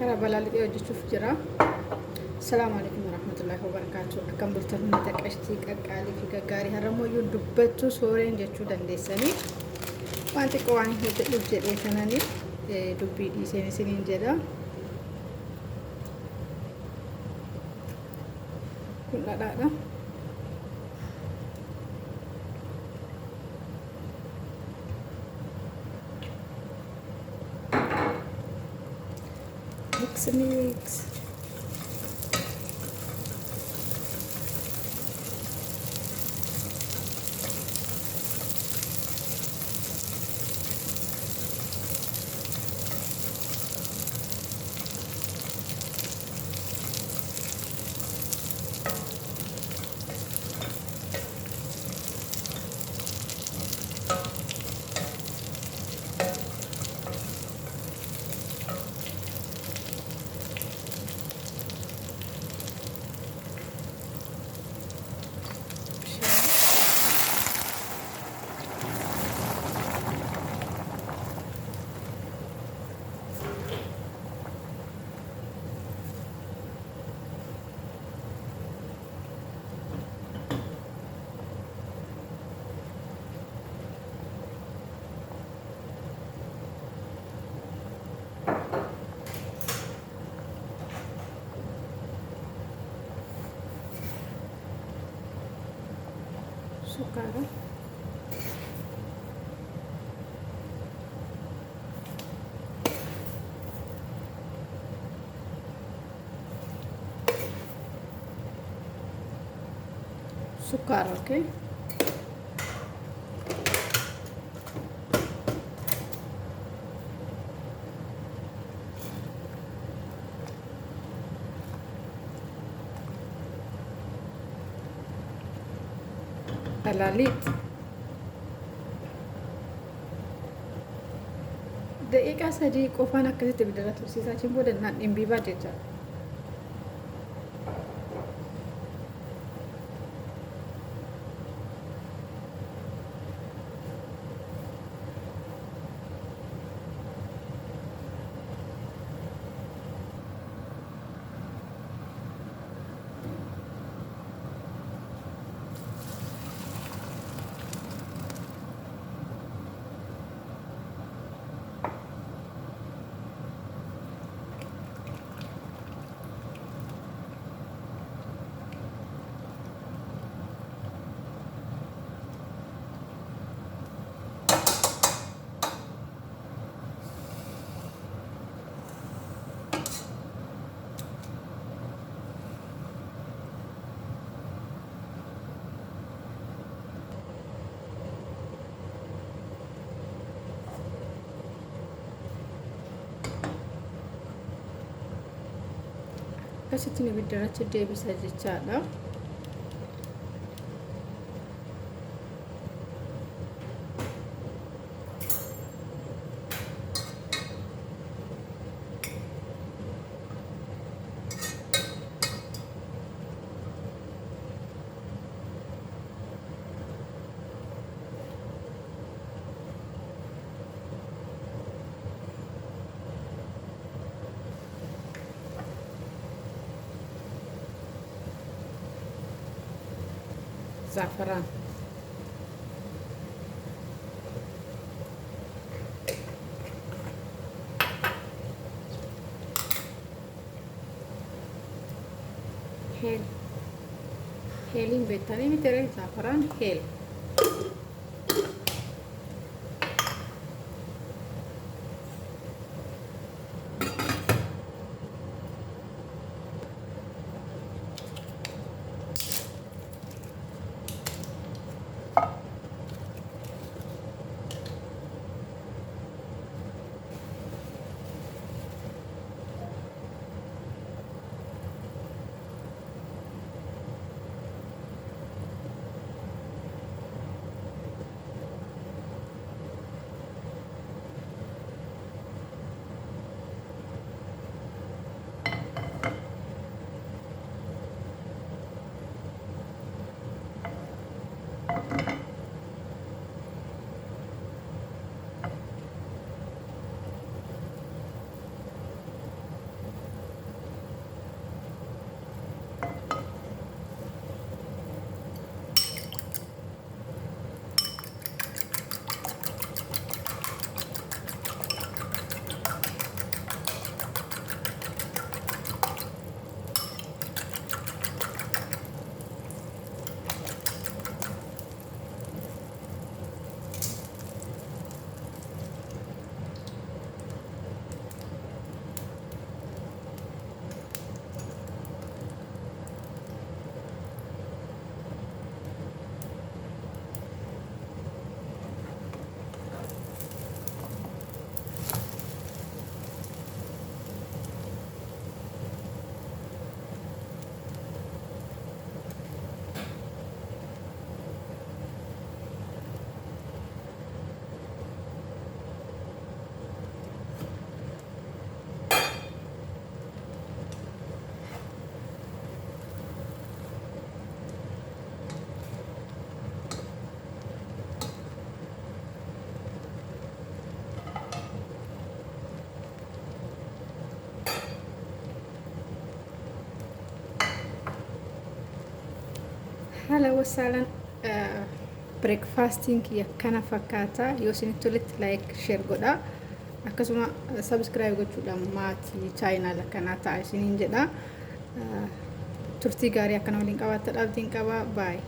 Hara balaalii hojjechuuf jira. Assalaamu alaikum warahmatullahi wabarakatuh. Akkam bultoonni taqashtii qaqqaalii fi gaggaarii harramooyyuu dubbachuu sooreen jechuu dandeessanii waan xiqqoo waan hojjedhuuf jedhee kananii dubbii dhiiseen isiniin jedha. Kun dhadhaadha. Mix. Sukara. Sukar, okay? Halalit. Daqiiqaa sadii qofaan akkasitti bidara tursiisaa achiin booda naan dhimbiibaa jecha. Akkasitti ibiddatti deebisa jechaadha. Za'afaran. Heelin beektanii miti za'afaran heel. Haala wasaalan breakfasting yakkana fakkaata yoo isinitti tolitti like share godha akkasuma subscribe gochuudhaan maatii channel kanaa ta'aa isiniin jedha turtii gaarii akkana waliin qabaattaa dhaabtiin qaba bye.